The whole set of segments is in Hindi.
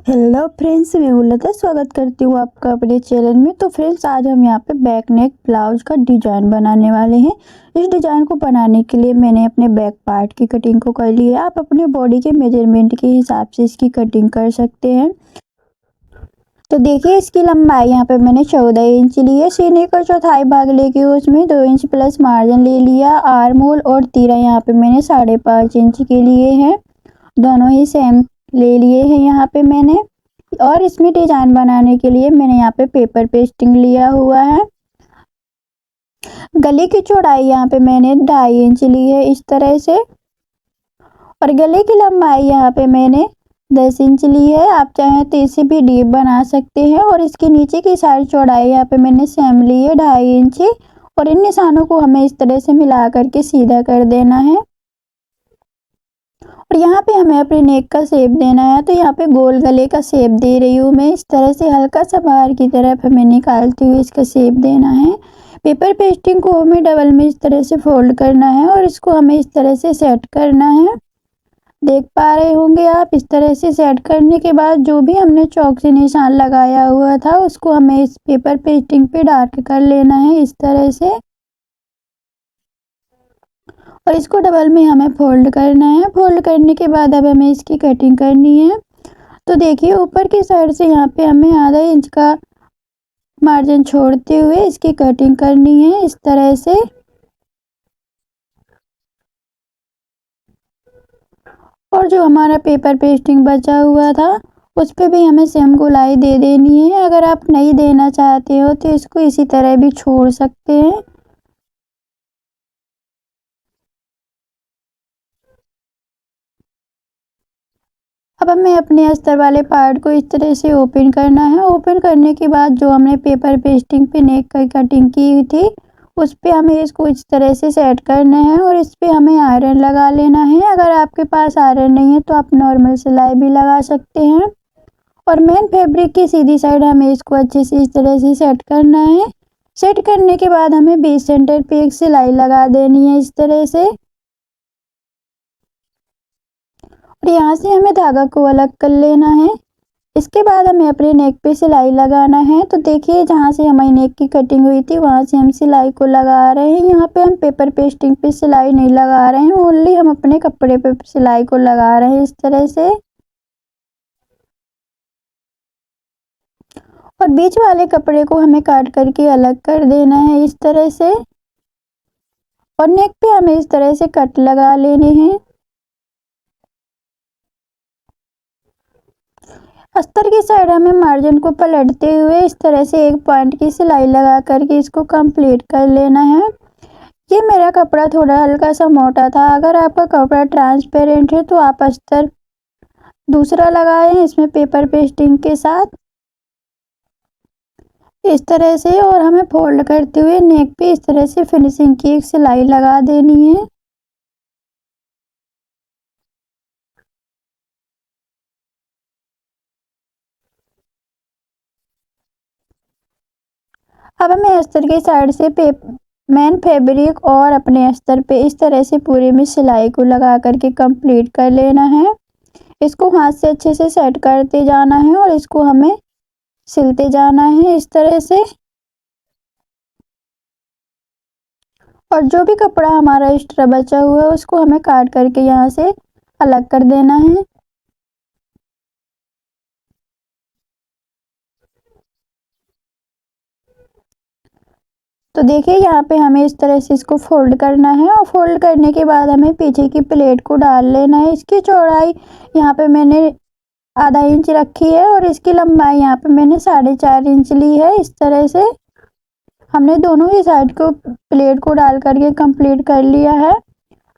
हेलो फ्रेंड्स, मैं हूं लता। स्वागत करती हूँ आपका अपने चैनल में। तो फ्रेंड्स, आज हम यहाँ पे बैक नेक ब्लाउज का डिजाइन बनाने वाले हैं। इस डिजाइन को बनाने के लिए मैंने अपने बैक पार्ट की कटिंग को कर ली है। आप अपने बॉडी के मेजरमेंट के हिसाब से इसकी कटिंग कर सकते हैं। तो देखिए, इसकी लंबाई यहाँ पे मैंने 14 इंच ली है। सीने का चौथाई भाग लेके उसमें 2 इंच प्लस मार्जिन ले लिया। आर्म होल और तीरा यहाँ पे मैंने 5.5 इंच के लिए हैं। दोनों ही सेम ले लिए हैं यहाँ पे मैंने। और इसमें डिजाइन बनाने के लिए मैंने यहाँ पे पेपर पेस्टिंग लिया हुआ है। गले की चौड़ाई यहाँ पे मैंने 2.5 इंच ली है इस तरह से। और गले की लंबाई यहाँ पे मैंने 10 इंच ली है। आप चाहें तो इसे भी डीप बना सकते हैं। और इसके नीचे की साइड चौड़ाई यहाँ पे मैंने सेम ली है 2.5 इंच। और इन निशानों को हमें इस तरह से मिला करके सीधा कर देना है। और यहाँ पे हमें अपने नेक का शेप देना है। तो यहाँ पे गोल गले का शेप दे रही हूँ मैं। इस तरह से हल्का सा बाहर की तरफ हमें निकालते हुए इसका शेप देना है। पेपर पेस्टिंग को हमें डबल में इस तरह से फोल्ड करना है और इसको हमें इस तरह से सेट करना है। देख पा रहे होंगे आप। इस तरह से सेट करने के बाद जो भी हमने चौक से निशान लगाया हुआ था उसको हमें इस पेपर पेस्टिंग पे डार्क कर लेना है इस तरह से। और इसको डबल में हमें फोल्ड करना है। फोल्ड करने के बाद अब हमें इसकी कटिंग करनी है। तो देखिए, ऊपर की साइड से यहाँ पे हमें आधा इंच का मार्जिन छोड़ते हुए इसकी कटिंग करनी है इस तरह से। और जो हमारा पेपर पेस्टिंग बचा हुआ था उस पे भी हमें सेम गोलाई दे देनी है। अगर आप नहीं देना चाहते हो तो इसको इसी तरह भी छोड़ सकते हैं। अब हमें अपने अस्तर वाले पार्ट को इस तरह से ओपन करना है। ओपन करने के बाद जो हमने पेपर पेस्टिंग पे नेक की कटिंग की थी उस पे हमें इसको इस तरह से सेट करना है। और इस पे हमें आयरन लगा लेना है। अगर आपके पास आयरन नहीं है तो आप नॉर्मल सिलाई भी लगा सकते हैं। और मेन फैब्रिक की सीधी साइड हमें इसको अच्छे से इस तरह से सेट करना है। सेट करने के बाद हमें बीच सेंटर पे एक सिलाई लगा देनी है इस तरह से। और यहाँ से हमें धागा को अलग कर लेना है। इसके बाद हमें अपने नेक पे सिलाई लगाना है। तो देखिए, जहाँ से हमारी नेक की कटिंग हुई थी वहाँ से हम सिलाई को लगा रहे हैं। यहाँ पे हम पेपर पेस्टिंग पे सिलाई नहीं लगा रहे हैं, ओनली हम अपने कपड़े पे सिलाई को लगा रहे हैं इस तरह से। और बीच वाले कपड़े को हमें काट करके अलग कर देना है इस तरह से। और नेक पे हमें इस तरह से कट लगा लेने हैं। अस्तर की साइड हमें मार्जिन को पलटते हुए इस तरह से एक पॉइंट की सिलाई लगा करके इसको कंप्लीट कर लेना है। ये मेरा कपड़ा थोड़ा हल्का सा मोटा था। अगर आपका कपड़ा ट्रांसपेरेंट है तो आप अस्तर दूसरा लगाएं इसमें पेपर पेस्टिंग के साथ इस तरह से। और हमें फोल्ड करते हुए नेक पे इस तरह से फिनिशिंग की एक सिलाई लगा देनी है। अब हमें अस्तर की साइड से मेन फैब्रिक और अपने अस्तर पे इस तरह से पूरे में सिलाई को लगा करके कंप्लीट कर लेना है। इसको हाथ से अच्छे से सेट करते जाना है और इसको हमें सिलते जाना है इस तरह से। और जो भी कपड़ा हमारा एक्स्ट्रा बचा हुआ है उसको हमें काट करके यहाँ से अलग कर देना है। तो देखिए, यहाँ पे हमें इस तरह से इसको फोल्ड करना है। और फोल्ड करने के बाद हमें पीछे की प्लेट को डाल लेना है। इसकी चौड़ाई यहाँ पे मैंने आधा इंच रखी है और इसकी लंबाई यहाँ पे मैंने 4.5 इंच ली है इस तरह से। हमने दोनों ही साइड को प्लेट को डाल करके कंप्लीट कर लिया है।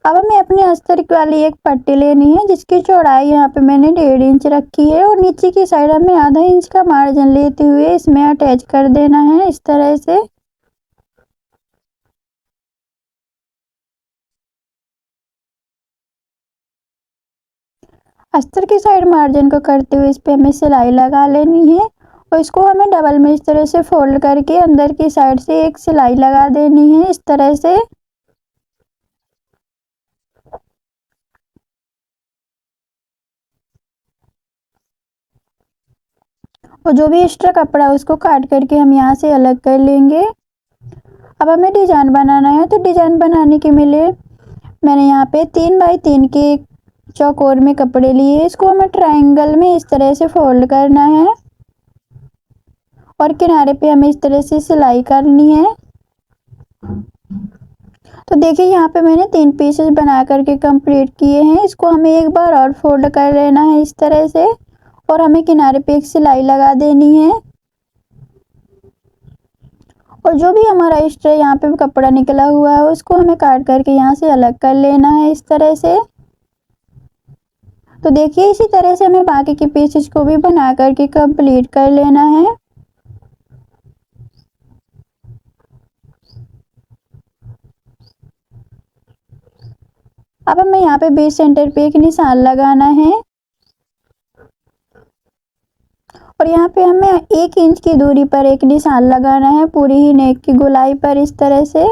अब हमें अपने अस्तर वाली एक पट्टी लेनी है जिसकी चौड़ाई यहाँ पे मैंने 1.5 इंच रखी है। और नीचे की साइड हमें आधा इंच का मार्जिन लेते हुए इसमें अटैच कर देना है इस तरह से। अस्तर की साइड मार्जिन को करते हुए इस पे हमें सिलाई लगा लेनी है। और इसको हमें डबल में इस तरह से फोल्ड करके अंदर की साइड से एक सिलाई लगा देनी है इस तरह से। और जो भी एक्स्ट्रा कपड़ा है उसको काट करके हम यहाँ से अलग कर लेंगे। अब हमें डिजाइन बनाना है, तो डिजाइन बनाने के लिए मैंने यहाँ पे 3 बाई 3 के चौकोर में कपड़े लिए। इसको हमें ट्रायंगल में इस तरह से फोल्ड करना है और किनारे पे हमें इस तरह से सिलाई करनी है। तो देखिए यहाँ पे मैंने 3 पीसेस बना करके कंप्लीट किए हैं। इसको हमें एक बार और फोल्ड कर लेना है इस तरह से और हमें किनारे पे एक सिलाई लगा देनी है। और जो भी हमारा एक्स्ट्रा यहाँ पे कपड़ा निकला हुआ है उसको हमें काट करके यहाँ से अलग कर लेना है इस तरह से। तो देखिए इसी तरह से हमें बाकी के पीसेस को भी बना करके कंप्लीट कर लेना है। अब हमें यहाँ पे बेस सेंटर पे एक निशान लगाना है और यहाँ पे हमें 1 इंच की दूरी पर एक निशान लगाना है पूरी ही नेक की गोलाई पर इस तरह से।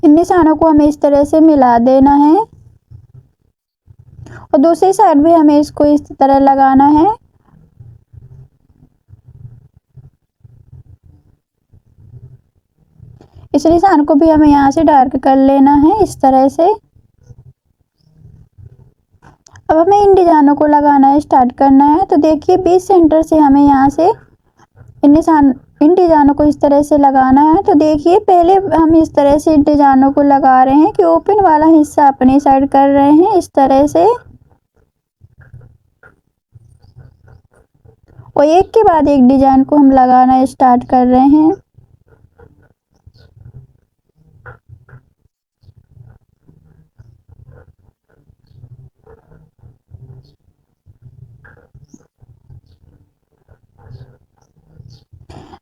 इन निशानों को हमें इस तरह से मिला देना है और दूसरी साइड भी हमें इसको इस तरह लगाना है। इस निशान को भी हमें यहाँ से डार्क कर लेना है इस तरह से। अब हमें इन डिजाइनों को लगाना स्टार्ट करना है। तो देखिए बीच सेंटर से हमें यहाँ से इन डिजाइनों को इस तरह से लगाना है। तो देखिए पहले हम इस तरह से इन डिजाइनों को लगा रहे हैं कि ओपन वाला हिस्सा अपनी साइड कर रहे हैं इस तरह से और एक के बाद एक डिजाइन को हम लगाना स्टार्ट कर रहे हैं।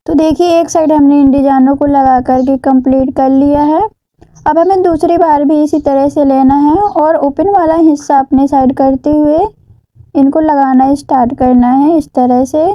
तो देखिए एक साइड हमने इन डिजाइनों को लगा करके कंप्लीट कर लिया है। अब हमें दूसरी बार भी इसी तरह से लेना है और ओपन वाला हिस्सा अपने साइड करते हुए इनको लगाना स्टार्ट करना है इस तरह से।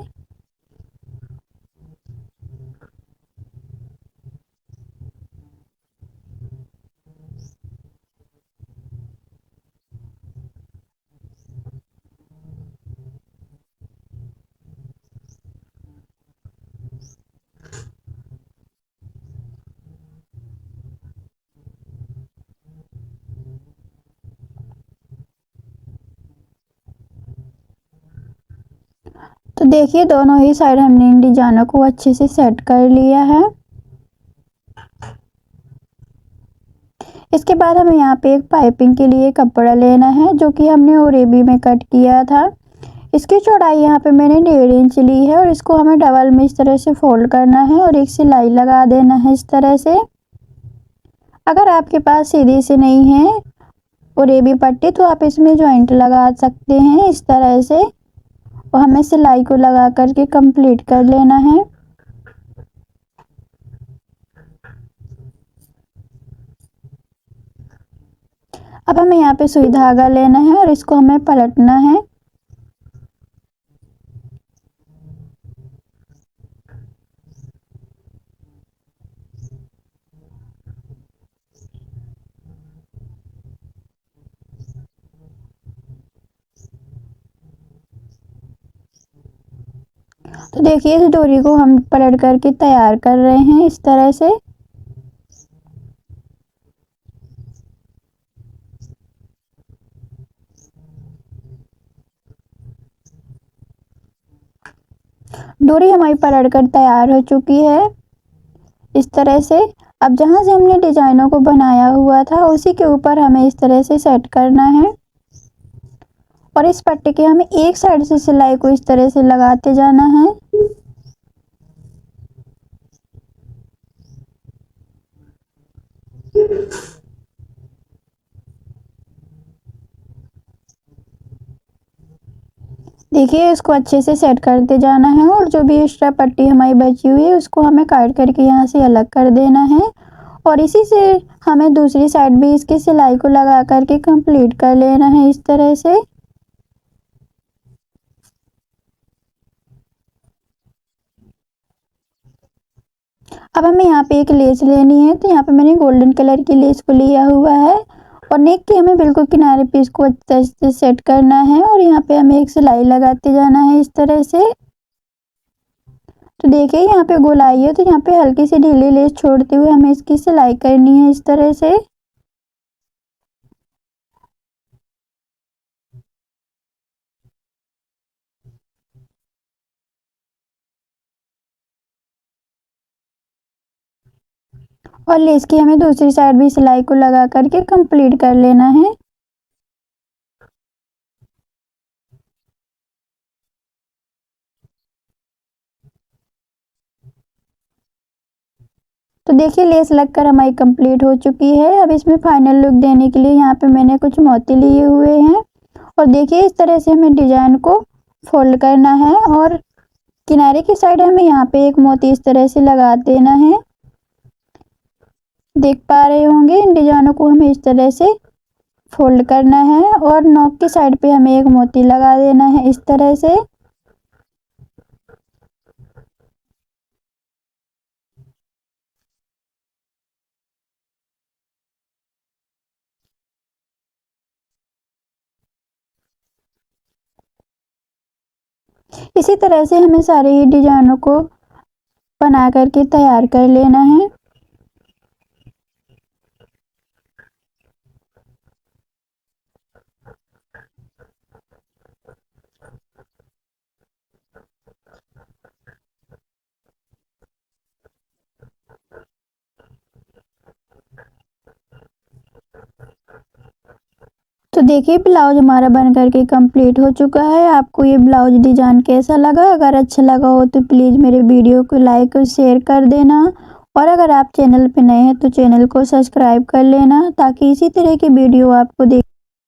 तो देखिए दोनों ही साइड हमने इन डिजाइनों को अच्छे से सेट कर लिया है। इसके बाद हमें यहाँ पे एक पाइपिंग के लिए कपड़ा लेना है जो कि हमने ओरेबी में कट किया था। इसकी चौड़ाई यहाँ पे मैंने 1.5 इंच ली है और इसको हमें डबल में इस तरह से फोल्ड करना है और एक सिलाई लगा देना है इस तरह से। अगर आपके पास सीधी से नहीं है ओरेबी पट्टी तो आप इसमें जॉइंट लगा सकते हैं इस तरह से और हमें सिलाई को लगा करके कंप्लीट कर लेना है। अब हमें यहाँ पे सुई धागा लेना है और इसको हमें पलटना है। तो देखिए इस डोरी को हम पलट करके तैयार कर रहे हैं इस तरह से। डोरी हमारी पलट कर तैयार हो चुकी है इस तरह से। अब जहां से हमने डिजाइनों को बनाया हुआ था उसी के ऊपर हमें इस तरह से सेट करना है और इस पट्टी के हमें एक साइड से सिलाई को इस तरह से लगाते जाना है। देखिए इसको अच्छे से सेट करते जाना है और जो भी एक्स्ट्रा पट्टी हमारी बची हुई है उसको हमें काट करके यहाँ से अलग कर देना है और इसी से हमें दूसरी साइड भी इसकी सिलाई को लगा करके कंप्लीट कर लेना है इस तरह से। अब हमें यहाँ पे एक लेस लेनी है, तो यहाँ पे मैंने गोल्डन कलर की लेस को लिया हुआ है और नेक के हमें बिल्कुल किनारे पे इसको अच्छे से सेट करना है और यहाँ पे हमें एक सिलाई लगाते जाना है इस तरह से। तो देखिए यहाँ पे गोलाई है, तो यहाँ पे हल्की सी ढीली लेस छोड़ते हुए हमें इसकी सिलाई करनी है इस तरह से। और लेस की हमें दूसरी साइड भी सिलाई को लगा करके कंप्लीट कर लेना है। तो देखिए लेस लगकर हमारी कंप्लीट हो चुकी है। अब इसमें फाइनल लुक देने के लिए यहाँ पे मैंने कुछ मोती लिए हुए हैं और देखिए इस तरह से हमें डिजाइन को फोल्ड करना है और किनारे की साइड हमें यहाँ पे एक मोती इस तरह से लगा देना है। देख पा रहे होंगे इन डिजाइनों को हमें इस तरह से फोल्ड करना है और नॉक की साइड पे हमें एक मोती लगा देना है इस तरह से। इसी तरह से हमें सारे डिजाइनों को बना करके तैयार कर लेना है। तो देखिए ब्लाउज हमारा बन करके कंप्लीट हो चुका है। आपको ये ब्लाउज डिजाइन कैसा लगा? अगर अच्छा लगा हो तो प्लीज़ मेरे वीडियो को लाइक और शेयर कर देना और अगर आप चैनल पे नए हैं तो चैनल को सब्सक्राइब कर लेना ताकि इसी तरह की वीडियो आपको देख